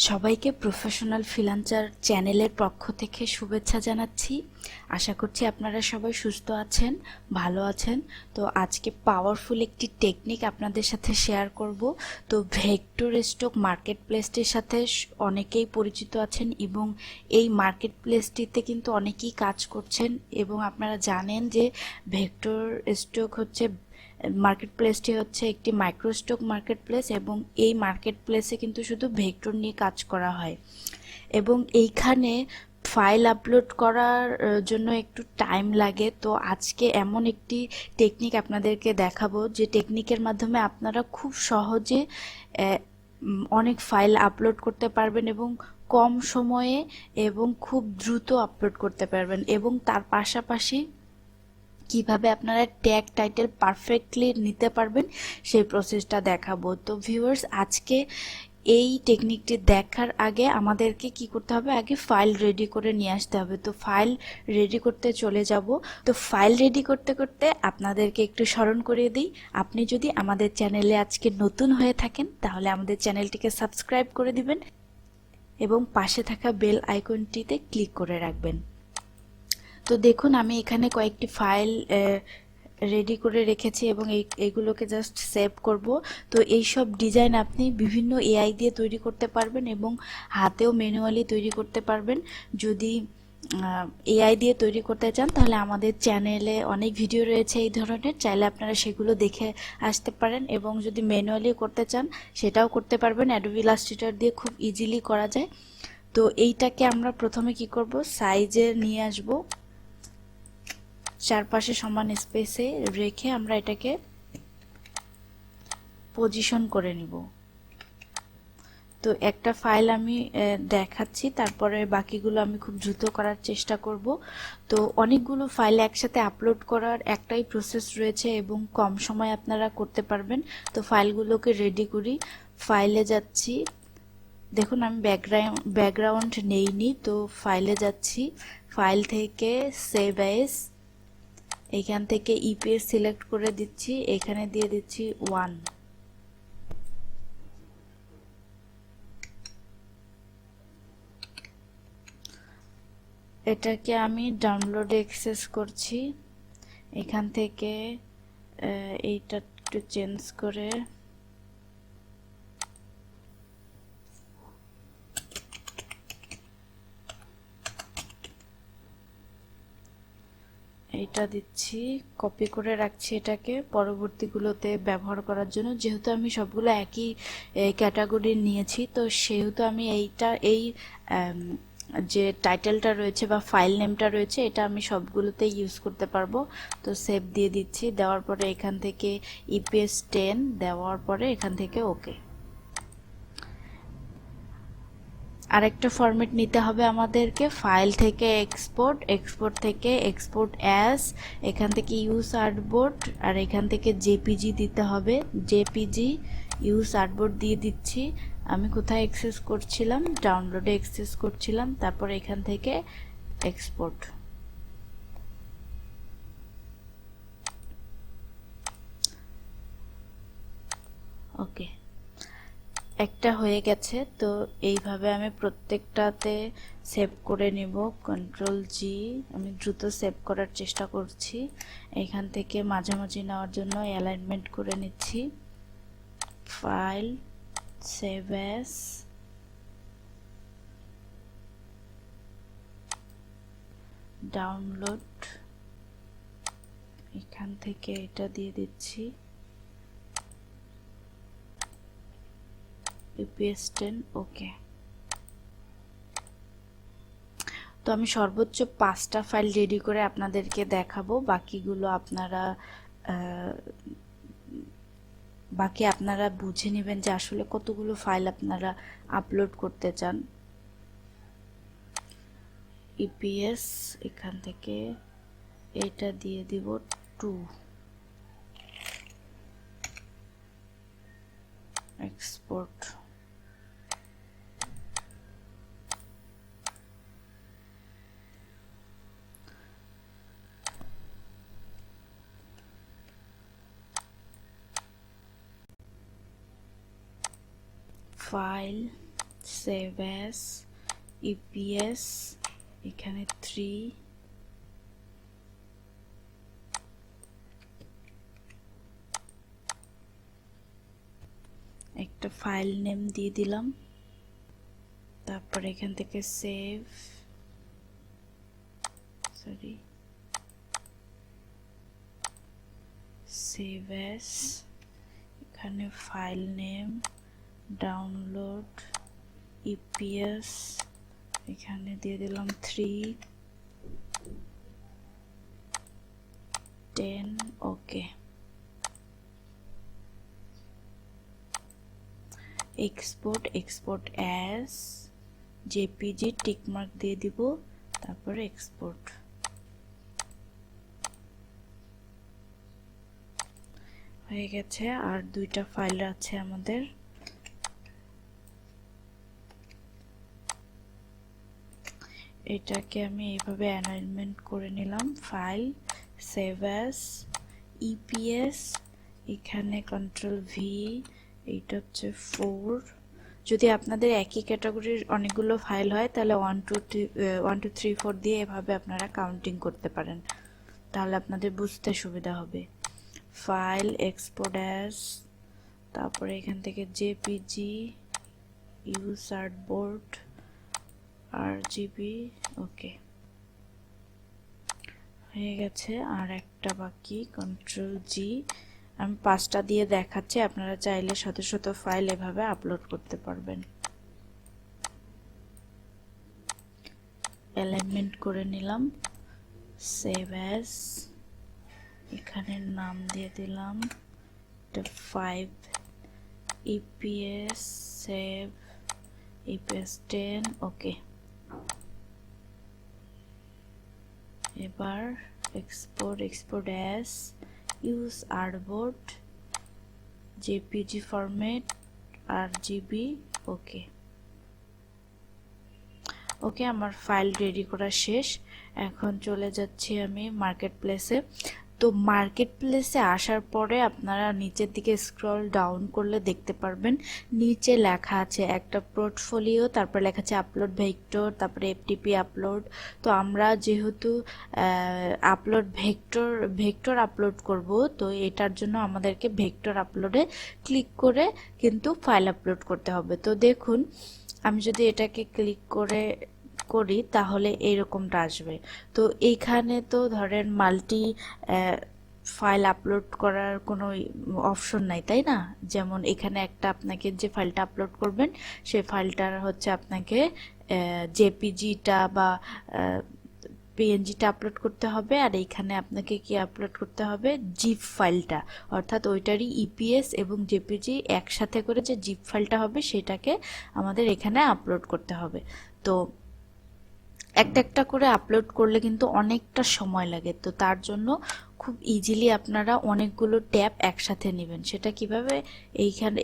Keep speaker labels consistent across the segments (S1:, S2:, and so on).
S1: সবাইকে professional freelancer চ্যানেলের পক্ষ থেকে শুভেচ্ছা জানাচ্ছি। আশা করছি আপনারা সবাই সুস্থ আছেন, ভালো আছেন। তো আজকে পাওয়ারফুল একটি টেকনিক আপনাদের সাথে শেয়ার করব। তো ভেক্টর স্টক মার্কেট প্লেসটির সাথে অনেকেই পরিচিত আছেন এবং এই মার্কেট প্লেসটিতে কিন্তু অনেকেই কাজ করছেন এবং আপনারা জানেন যে ভেক্টর স্টক হচ্ছে মার্কেট প্লেসটি হচ্ছে একটি মাইক্রো স্টক মার্কেট প্লেস এবং এই মার্কেট প্লেসে কিন্তু শুধু ভেক্টর নিয়ে কাজ করা হয় এবং এইখানে ফাইল আপলোড করার জন্য একটু টাইম লাগে। তো আজকে এমন একটি টেকনিক আপনাদেরকে দেখাবো যে টেকনিকের মাধ্যমে আপনারা খুব সহজে অনেক ফাইল আপলোড করতে পারবেন এবং কম সময়ে এবং খুব দ্রুত আপলোড করতে পারবেন এবং তার পাশাপাশি কিভাবে আপনারা ট্যাগ টাইটেল পারফেক্টলি নিতে পারবেন সেই প্রসেসটা দেখাবো। তো ভিউয়ার্স, আজকে এই টেকনিকটি দেখার আগে আমাদেরকে কি করতে হবে, আগে ফাইল রেডি করে নিয়ে আসতে হবে। তো ফাইল রেডি করতে চলে যাব। তো ফাইল রেডি করতে করতে আপনাদেরকে একটু স্মরণ করিয়ে দিই, আপনি যদি আমাদের চ্যানেলে আজকে নতুন হয়ে থাকেন তাহলে আমাদের চ্যানেলটিকে সাবস্ক্রাইব করে দিবেন এবং পাশে থাকা বেল আইকনটিতে ক্লিক করে রাখবেন। তো দেখুন, আমি এখানে কয়েকটি ফাইল রেডি করে রেখেছি এবং এইগুলোকে জাস্ট সেভ করব। তো এই সব ডিজাইন আপনি বিভিন্ন এআই দিয়ে তৈরি করতে পারবেন এবং হাতেও ম্যানুয়ালি তৈরি করতে পারবেন। যদি এআই দিয়ে তৈরি করতে চান তাহলে আমাদের চ্যানেলে অনেক ভিডিও রয়েছে এই ধরনের, চাইলে আপনারা সেগুলো দেখে আসতে পারেন এবং যদি ম্যানুয়ালি করতে চান সেটাও করতে পারবেন। অ্যাডোবি ইলাস্ট্রেটর দিয়ে খুব ইজিলি করা যায়। তো এইটাকে আমরা প্রথমে কি করব, সাইজে নিয়ে আসব, চারপাশে সমান স্পেসে রেখে আমরা এটাকে পজিশন করে নিব। তো একটা ফাইল আমি দেখাচ্ছি, তারপরে বাকিগুলো আমি খুব দ্রুত করার চেষ্টা করব। তো অনেকগুলো ফাইল একসাথে আপলোড করার একটাই প্রসেস রয়েছে এবং কম সময় আপনারা করতে পারবেন। তো ফাইলগুলোকে রেডি করি, ফাইলে যাচ্ছি। দেখুন, আমি ব্যাকগ্রাউন্ড নেইনি, তো ফাইলে যাচ্ছি, ফাইল থেকে সেভ অ্যাজ, এখান থেকে ইপিএস সিলেক্ট করে দিচ্ছি, এখানে দিয়ে দিচ্ছি 1। এটাকে আমি ডাউনলোডে অ্যাক্সেস করছি। এখান থেকে এইটা একটু চেঞ্জ করে এইটা দিচ্ছি, কপি করে রাখছি এটাকে পরবর্তীগুলোতে ব্যবহার করার জন্য। যেহেতু আমি সবগুলো একই ক্যাটাগরির নিয়েছি, তো সেহেতু আমি এই যে টাইটেলটা রয়েছে বা ফাইল নেমটা রয়েছে এটা আমি সবগুলোতে ইউজ করতে পারবো। তো সেভ দিয়ে দিচ্ছি, দেওয়ার পরে এখান থেকে ইপিএস 10 দেওয়ার পরে এখান থেকে ওকে। আরেকটা ফরম্যাট নিতে হবে আমাদেরকে, ফাইল থেকে এক্সপোর্ট, এক্সপোর্ট থেকে এক্সপোর্ট অ্যাজ, এখান থেকে ইউজ আর্টবোর্ড, আর এখান থেকে জেপিজি দিতে হবে, জেপিজি ইউজ আর্টবোর্ড দিয়ে দিচ্ছি। আমি কোথায় অ্যাক্সেস করছিলাম, ডাউনলোডে অ্যাক্সেস করছিলাম, তারপর এখান থেকে এক্সপোর্ট। ওকে, একটা হয়ে গেছে। তো এইভাবে আমি প্রত্যেকটাতে সেভ করে নিব, কন্ট্রোল জি। আমি দ্রুত সেভ করার চেষ্টা করছি, এখান থেকে মাঝামাঝি নেওয়ার জন্য অ্যালাইনমেন্ট করে নিচ্ছি। ফাইল, সেভ অ্যাজ, ডাউনলোড, এখান থেকে এটা দিয়ে দিচ্ছি, ইপিএস 10 ওকে। তো আমি সর্বোচ্চ 5টা ফাইল রেডি করে আপনাদেরকে দেখাবো, বাকি আপনারা বুঝে নেবেন যে আসলে কতগুলো ফাইল আপনারা আপলোড করতে চান। ইপিএস, এখান থেকে এটা দিয়ে দিব 2, export, file, save as EPS, এখানে 3, একটা ফাইল নেম দিয়ে দিলাম, তারপর এখান থেকে সেভ অ্যাজ, এখানে ফাইল নেম, ডাউনলোড ইপিএস, এখানে দিয়ে দিলাম 3, 10, ওকে। এক্সপোর্ট অ্যাজ জেপিজি, টিকমার্ক দিয়ে দিব, তারপরে এক্সপোর্ট। হয়ে গেছে। আর 2টা ফাইল আছে আমাদের, এটাকে আমি এইভাবে অ্যালাইনমেন্ট করে নিলাম। ফাইল, সেভ অ্যাজ ইপিএস, এখানে কন্ট্রোল ভি, এইটা হচ্ছে 4। যদি আপনাদের একই ক্যাটাগরির অনেকগুলো ফাইল হয় তাহলে 1 2 3 4 দিয়ে এভাবে আপনারা কাউন্টিং করতে পারেন, তাহলে আপনাদের বুঝতে সুবিধা হবে। ফাইল, এক্সপোর্ট অ্যাজ, তারপরে এখান থেকে জেপিজি, ইউজ আর্টবোর্ড, আরজিবি, ওকে হয়ে গেছে। আর একটা বাকি, কন্ট্রোল জি। আমি 5টা দিয়ে দেখাচ্ছি, আপনারা চাইলে শত শত ফাইল এভাবে আপলোড করতে পারবেন। অ্যালাইনমেন্ট করে নিলাম, সেভ অ্যাজ, এখানে নাম দিয়ে দিলাম 5 ইপিএস, সেভ ইপিএস 10, ওকে। এবার export as use artboard, JPG format, RGB, okay. আমার ফাইল রেডি করা শেষ। এখন চলে যাচ্ছি আমি মার্কেট প্লেসে। তো মার্কেট প্লেসে আসার পরে আপনারা নিচের দিকে স্ক্রল ডাউন করলে দেখতে পারবেন নিচে লেখা আছে একটা পোর্টফোলিও, তারপর লেখা আছে আপলোড ভেক্টর, তারপরে এফটিপি আপলোড। তো আমরা যেহেতু আপলোড ভেক্টর আপলোড করব, তো এটার জন্য আমাদেরকে ভেক্টর আপলোডে ক্লিক করে কিন্তু ফাইল আপলোড করতে হবে। তো দেখুন, আমি যদি এটাকে ক্লিক করি তাহলে এরকমটা আসবে। তো এইখানে তো ধরেন মাল্টি ফাইল আপলোড করার কোনো অপশন নাই, তাই না? যেমন এখানে একটা আপনাকে যে ফাইলটা আপলোড করবেন সেই ফাইলটার হচ্ছে আপনাকে জেপিজিটা বা পিএনজিটা আপলোড করতে হবে, আর এইখানে আপনাকে কি আপলোড করতে হবে, জিপ ফাইলটা, অর্থাৎ ওইটারই ইপিএস এবং জেপিজি একসাথে করে যে জিপ ফাইলটা হবে সেটাকে আমাদের এখানে আপলোড করতে হবে। তো একটা একটা করে আপলোড করলে কিন্তু অনেকটা সময় লাগে। তো তার জন্য খুব ইজিলি আপনারা অনেকগুলো ট্যাব একসাথে নেবেন। সেটা কিভাবে,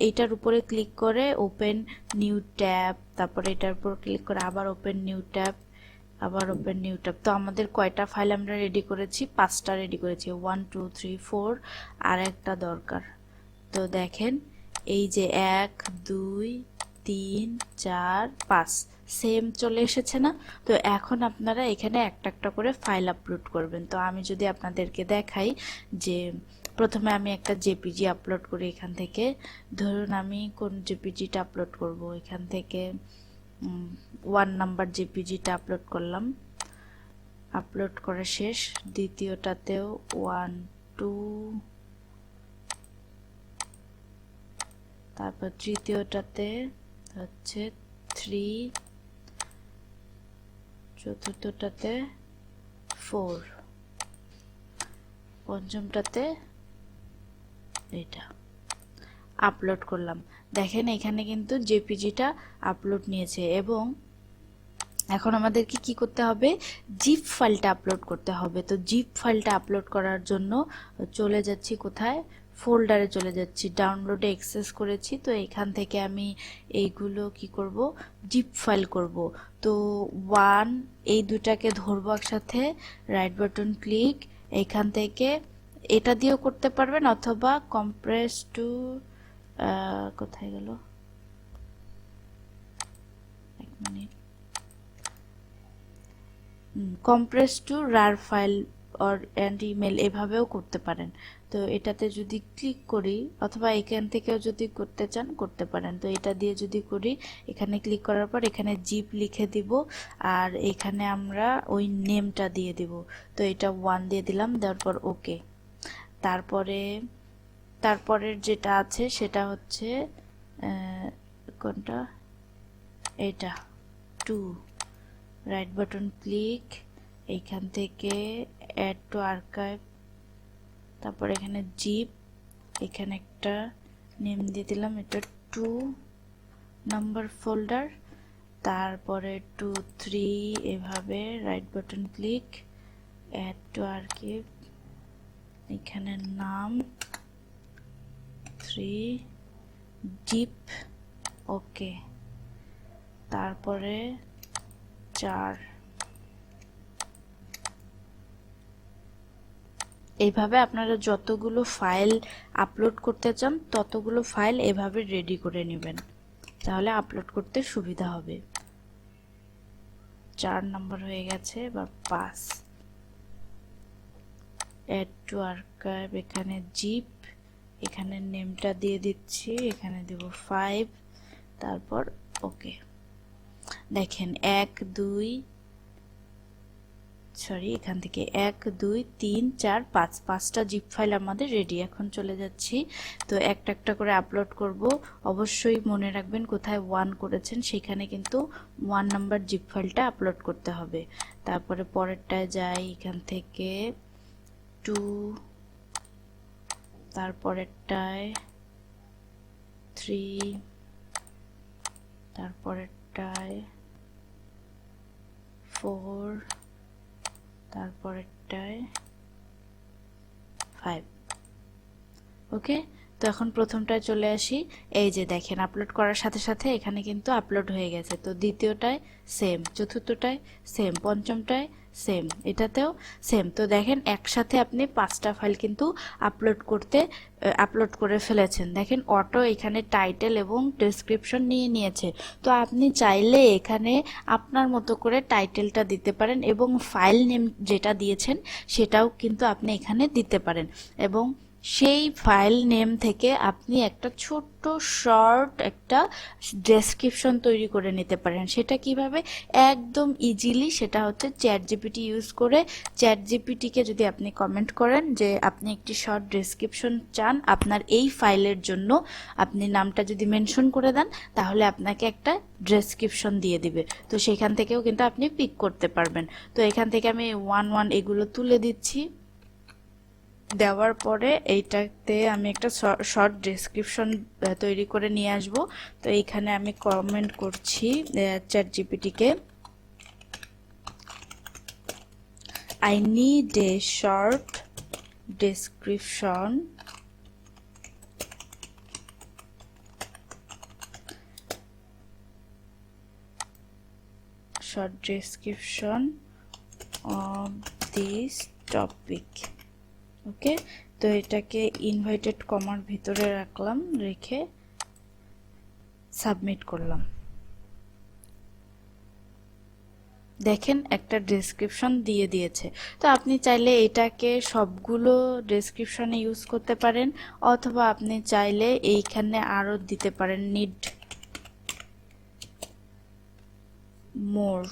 S1: এইটার উপরে ক্লিক করে ওপেন নিউ ট্যাব, তারপরে এটার উপর ক্লিক করে আবার ওপেন নিউ ট্যাব, আবার ওপেন নিউ ট্যাব। তো আমাদের কয়টা ফাইল আমরা রেডি করেছি, 5টা রেডি করেছি, 1 2 3 4, আর একটা দরকার। তো দেখেন এই যে 1 2 3 4 5 সেম চলে এসেছে না? তো এখন আপনারা এখানে একটা একটা করে ফাইল আপলোড করবেন। তো আমি যদি আপনাদেরকে দেখাই যে প্রথমে আমি একটা জেপিজি আপলোড করি, এখান থেকে ধরুন আমি কোন জেপিজিটা আপলোড করব, এখান থেকে 1 নাম্বার জেপিজিটা আপলোড করলাম, আপলোড করা শেষ। দ্বিতীয়টাতেও 1 2, তারপর তৃতীয়টাতে হচ্ছে 3, চতুর্থটাতে 4, পঞ্চমটাতে এটা আপলোড করলাম। দেখেন এখানে কিন্তু জেপিজিটা আপলোড নিয়েছে, এবং এখন আমাদেরকে কি করতে হবে, জিপ ফাইলটা আপলোড করতে হবে। তো জিপ ফাইলটা আপলোড করার জন্য চলে যাচ্ছি কোথায়, ফোল্ডারে চলে যাচ্ছি, ডাউনলোডে অ্যাক্সেস করেছি। তো এখান থেকে আমি এইগুলো কি করব, জিপ ফাইল করব। তো 1 এই দুটাকে ধরবো একসাথে, রাইট বাটন ক্লিক, এখান থেকে এটা দিয়েও করতে পারবেন, অথবা কম্প্রেস টু কোথায় গেল, minute, compress to RAR file or and email এভাবেও করতে পারেন। তো এটাতে যদি ক্লিক করি, অথবা এখান থেকেও যদি করতে চান করতে পারেন। তো এটা দিয়ে যদি করি, এখানে ক্লিক করার পর এখানে জিপ লিখে দিব, আর এখানে আমরা ওই নেমটা দিয়ে দিব। তো এটা 1 দিয়ে দিলাম, দেওয়ার পর ওকে। তারপরের যেটা আছে সেটা হচ্ছে কোনটা, এটা 2, রাইট বাটন ক্লিক, এইখান থেকে অ্যাড টু আর্কাইভ, তারপর এখানে জিপ, এখানে একটা নেম দিয়ে দিলাম, এটা 2 নাম্বার ফোল্ডার, তারপরে 2 3 এভাবে right button click, add to archive, এখানে নাম 3 জিপ, ওকে। তারপরে 4, এইভাবে আপনারা যতগুলো ফাইল আপলোড করতে চান ততগুলো ফাইল এভাবে রেডি করে নেবেন, তাহলে আপলোড করতে সুবিধা হবে। 4 নাম্বার হয়ে গেছে, বা 5, অ্যাড টু আর্কাইভ, এখানে জিপ, এখানে নেমটা দিয়ে দিচ্ছি, এখানে দেব 5, তারপর ওকে। দেখেন 1 2 সরি এখান থেকে 1 2 3 4 5, 5টা জিপ ফাইল আমাদের রেডি। এখন চলে যাচ্ছি, তো একটা একটা করে আপলোড করব। অবশ্যই মনে রাখবেন কোথায় 1 করেছেন সেখানে কিন্তু 1 নাম্বার জিপ ফাইলটা আপলোড করতে হবে। তারপরে পরেরটায় যাই, এখান থেকে 2, তারপরেরটায় 3, তারপরেরটায় 4, তারপরেরটায় 5, ওকে। তো এখন প্রথমটায় চলে আসি, এই যে দেখেন আপলোড করার সাথে সাথে এখানে কিন্তু আপলোড হয়ে গেছে। তো দ্বিতীয়টায় সেম, চতুর্থটায় সেম, পঞ্চমটায় সেম, এটাতেও সেম। তো দেখেন একসাথে আপনি 5টা ফাইল কিন্তু আপলোড করে ফেলেছেন। দেখেন অটো এখানে টাইটেল এবং ডেসক্রিপশন নিয়ে নিয়েছে। তো আপনি চাইলে এখানে আপনার মতো করে টাইটেলটা দিতে পারেন, এবং ফাইল নেম যেটা দিয়েছেন সেটাও কিন্তু আপনি এখানে দিতে পারেন, এবং সেই ফাইল নেম থেকে আপনি একটা ছোট্ট শর্ট একটা ডেসক্রিপশন তৈরি করে নিতে পারেন। সেটা কিভাবে, একদম ইজিলি, সেটা হচ্ছে চ্যাট জিপিটি ইউজ করে। চ্যাট জিপিটিকে যদি আপনি কমেন্ট করেন যে আপনি একটি শর্ট ডেসক্রিপশন চান আপনার এই ফাইলের জন্য, আপনি নামটা যদি মেনশন করে দেন তাহলে আপনাকে একটা ডেসক্রিপশন দিয়ে দিবে। তো সেখান থেকেও কিন্তু আপনি পিক করতে পারবেন। তো এখান থেকে আমি 1 1 এগুলো তুলে দিচ্ছি, দেওয়ার পরে এইটাতে আমি একটা শর্ট ডেসক্রিপশন তৈরি করে নিয়ে আসব। তো এইখানে আমি কমেন্ট করছি চ্যাট জিপিটিকে, I need a short description of this topic, okay. তো এটাকে ইনভাইটেড কমার ভিতরে রাখলাম, রেখে সাবমিট করলাম। দেখেন একটা ডেসক্রিপশন দিয়ে দিয়েছে। তো আপনি চাইলে এটাকে সবগুলো ডেসক্রিপশনে ইউজ করতে পারেন, অথবা আপনি চাইলে এইখানে আরো দিতে পারেন, নিড মোর,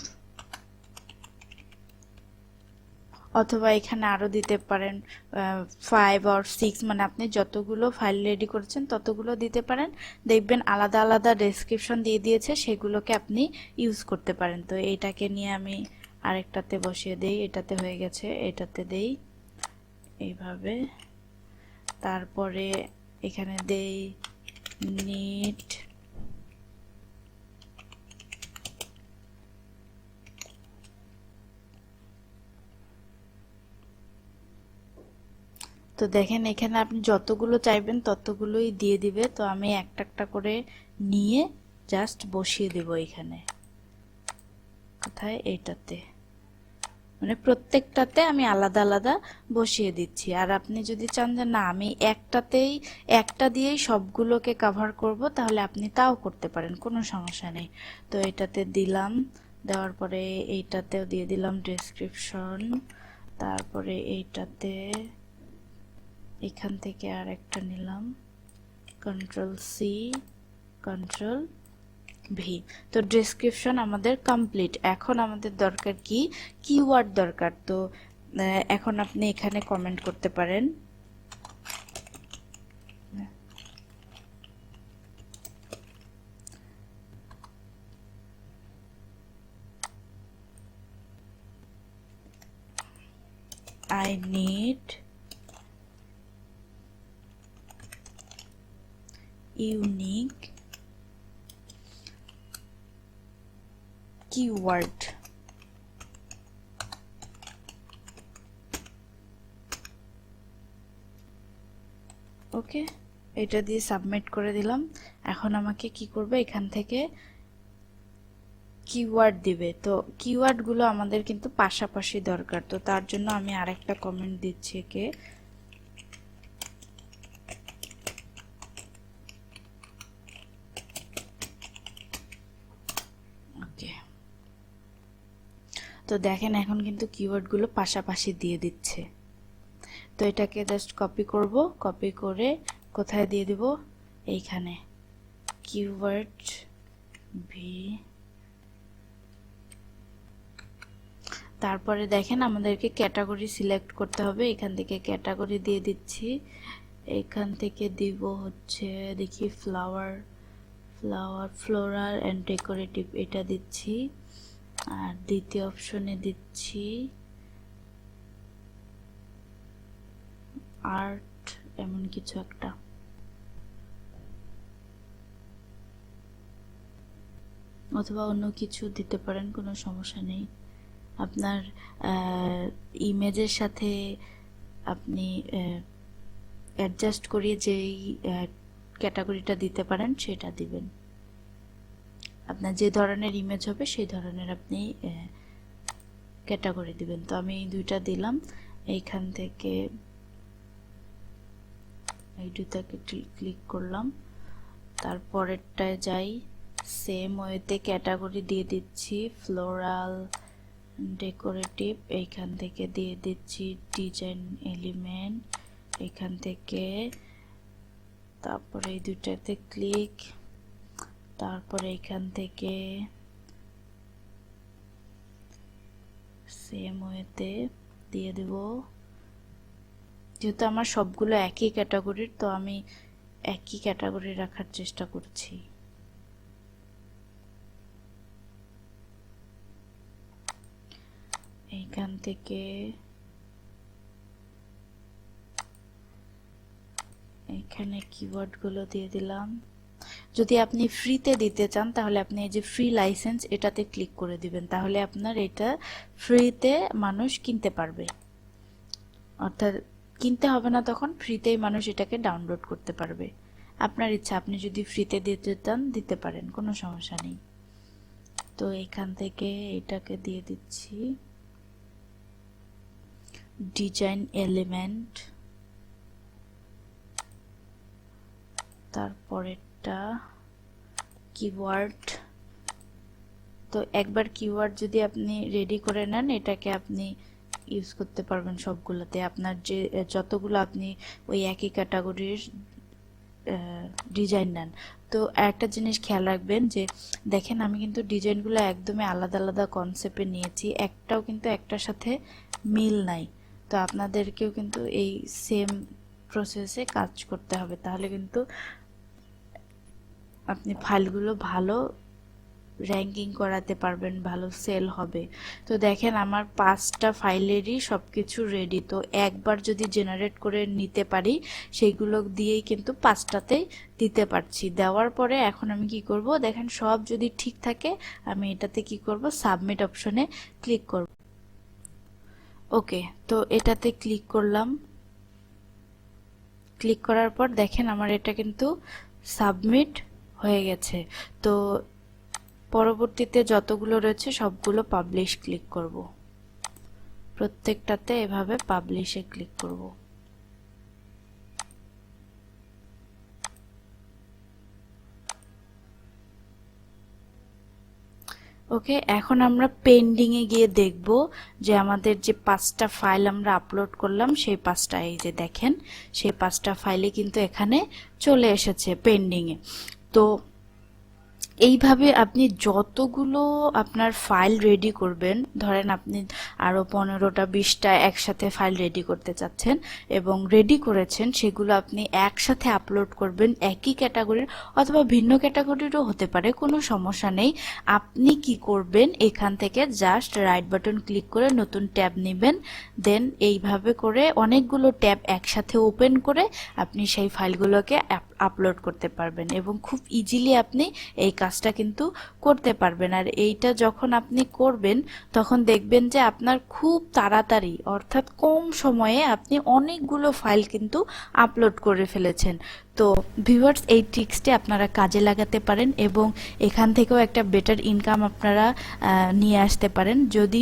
S1: অথবা এখানে আরো দিতে পারেন 5 or 6, মানে আপনি যতগুলো ফাইল রেডি করেছেন ততগুলো দিতে পারেন। দেখবেন আলাদা আলাদা ডেসক্রিপশন দিয়ে দিয়েছে, সেগুলোকে আপনি ইউজ করতে পারেন। তো এইটাকে নিয়ে আমি আরেকটাতে বসিয়ে দেই, এটাতে হয়ে গেছে, এটাতে দেই এইভাবে। তারপরে এখানে দেই নিড তো দেখেন এখানে আপনি যতগুলো চাইবেন ততগুলোই দিয়ে দিবে। তো আমি একটা একটা করে নিয়ে জাস্ট বসিয়ে দেব এখানে, কোথায়, এইটাতে। মানে প্রত্যেকটাতে আমি আলাদা আলাদা বসিয়ে দিচ্ছি। আর আপনি যদি চান যে না আমি একটা দিয়েই সবগুলোকে কভার করব, তাহলে আপনি তাও করতে পারেন, কোনো সমস্যা নেই। তো এটাতে দিলাম, দেওয়ার পরে এইটাতেও দিয়ে দিলাম ডেসক্রিপশন, তারপরে এইটাতে এখান থেকে আর একটা নিলাম, কন্ট্রোল সি, কন্ট্রোল ভি। তো ডেসক্রিপশন আমাদের কমপ্লিট। এখন আমাদের দরকার কি, কিওয়ার্ড দরকার। তো এখন আপনি এখানে কমেন্ট করতে পারেন, I need unique keyword। ওকে, এটা দিয়ে সাবমিট করে দিলাম। এখন আমাকে কি করবে, এখান থেকে কিওয়ার্ড দিবে। তো কিওয়ার্ডগুলো আমাদের কিন্তু পাশাপাশি দরকার। তো তার জন্য আমি আরেকটা কমেন্ট দিচ্ছি একে, ওকে। তো দেখেন এখন কিন্তু কিওয়ার্ডগুলো পাশাপাশি দিয়ে দিচ্ছে। তো এটাকে জাস্ট কপি করব, কপি করে কোথায় দিয়ে দিব, এইখানে কিওয়ার্ড ভি। তারপরে দেখেন আমাদেরকে ক্যাটাগরি সিলেক্ট করতে হবে। এখান থেকে ক্যাটাগরি দিয়ে দিচ্ছি, এখান থেকে দিব হচ্ছে দেখি ফ্লাওয়ার, ফ্লোরাল অ্যান্ড ডেকোরেটিভ, এটা দিচ্ছি। আর দ্বিতীয় অপশনে দিচ্ছি আর্ট, এমন কিছু একটা। অথবা অন্য কিছু দিতে পারেন, কোনো সমস্যা নেই। আপনার ইমেজের সাথে আপনি অ্যাডজাস্ট করিয়ে যেই ক্যাটাগরিটা দিতে পারেন সেটা দিবেন। আপনার যে ধরনের ইমেজ হবে সেই ধরনের আপনি ক্যাটাগরি দিবেন। তো আমি এই দুইটা দিলাম। এইখান থেকে এই দুটাকে ক্লিক করলাম, তারপরেরটায় যাই, সেম ওয়েতে ক্যাটাগরি দিয়ে দিচ্ছি ফ্লোরাল ডেকোরেটিভ, এইখান থেকে দিয়ে দিচ্ছি ডিজাইন এলিমেন্ট, এখান থেকে তারপরে এই দুটাতে ক্লিক, তারপরে এখান থেকে সেম ওয়েতে দিয়ে দেব। যেহেতু আমার সবগুলো একই ক্যাটাগরির, তো আমি একই ক্যাটাগরি রাখার চেষ্টা করছি। এইখান থেকে এইখানে কিওয়ার্ডগুলো দিয়ে দিলাম। যদি আপনি ফ্রিতে দিতে চান তাহলে আপনি এই যে ফ্রি লাইসেন্স এটাতে ক্লিক করে দিবেন, তাহলে আপনার এটা ফ্রিতে মানুষ কিনতে পারবে। অর্থাৎ কিনতে হবে না, তখন ফ্রিতেই মানুষ এটাকে ডাউনলোড করতে পারবে। আপনার ইচ্ছা, আপনি যদি ফ্রিতে দিতে চান দিতে পারেন, কোনো সমস্যা নেই। তো এখান থেকে এটাকে দিয়ে দিচ্ছি ডিজাইন এলিমেন্ট, তারপরেরটা কিওয়ার্ড। তো একবার কিওয়ার্ড যদি আপনি রেডি করে নেন, এটাকে আপনি ইউজ করতে পারবেন সবগুলোতে। আপনার যে যতগুলো আপনি ওই একই ক্যাটাগরির ডিজাইন নেন। তো একটা জিনিস খেয়াল রাখবেন যে দেখেন আমি কিন্তু ডিজাইনগুলো একদমই আলাদা আলাদা কনসেপ্টে নিয়েছি, একটাও কিন্তু একটার সাথে মিল নাই। তো আপনাদেরকেও কিন্তু এই সেম প্রসেসে কাজ করতে হবে, তাহলে কিন্তু আপনি ফাইলগুলো ভালো র্যাঙ্কিং করাতে পারবেন, ভালো সেল হবে। তো দেখেন আমার 5টা ফাইলেরই সবকিছু রেডি। তো একবার যদি জেনারেট করে নিতে পারি, সেইগুলো দিয়েই কিন্তু 5টাতেই দিতে পারছি। দেওয়ার পরে এখন আমি কি করব, দেখেন সব যদি ঠিক থাকে আমি এটাতে কি করব, সাবমিট অপশনে ক্লিক করব। ওকে, তো এটাতে ক্লিক করলাম। ক্লিক করার পর দেখেন আমার এটা কিন্তু সাবমিট হয়ে গেছে। তো পরবর্তীতে যতগুলো রয়েছে সবগুলো পাবলিশ ক্লিক করব। প্রত্যেকটাতে এভাবে পাবলিশে ক্লিক করব। ওকে, এখন আমরা পেন্ডিং এ গিয়ে দেখব যে আমাদের যে 5টা ফাইল আমরা আপলোড করলাম সেই 5টা, এই যে দেখেন সেই 5টা ফাইলে কিন্তু এখানে চলে এসেছে পেন্ডিং এ। তো এইভাবে আপনি যতগুলো আপনার ফাইল রেডি করবেন, ধরেন আপনি আরো 15টা 20টা একসাথে ফাইল রেডি করতে চাচ্ছেন এবং রেডি করেছেন, সেগুলো আপনি একসাথে আপলোড করবেন একই ক্যাটাগরির অথবা ভিন্ন ক্যাটাগরিরও হতে পারে, কোনো সমস্যা নেই। আপনি কি করবেন, এখান থেকে জাস্ট রাইট বাটন ক্লিক করে নতুন ট্যাব নেবেন, দেন এইভাবে করে অনেকগুলো ট্যাব একসাথে ওপেন করে আপনি সেই ফাইলগুলোকে আপলোড করতে পারবেন এবং খুব ইজিলি আপনি এই কাজটা কিন্তু করতে পারবেন। আর এইটা যখন আপনি করবেন তখন দেখবেন যে আপনার খুব তাড়াতাড়ি অর্থাৎ কম সময়ে আপনি অনেকগুলো ফাইল কিন্তু আপলোড করে ফেলেছেন। তো ভিউয়ার্স, এই ট্রিক্সটি আপনারা কাজে লাগাতে পারেন এবং এখান থেকেও একটা বেটার ইনকাম আপনারা নিয়ে আসতে পারেন। যদি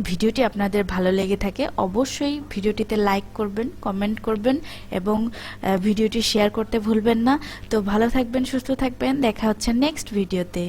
S1: ভিডিওটি আপনাদের ভালো লেগে থাকে অবশ্যই ভিডিওটিতে লাইক করবেন, কমেন্ট করবেন এবং ভিডিওটি শেয়ার করতে ভুলবেন না। তো ভালো থাকবেন, সুস্থ থাকবেন, দেখা হচ্ছে নেক্সট ভিডিওতে।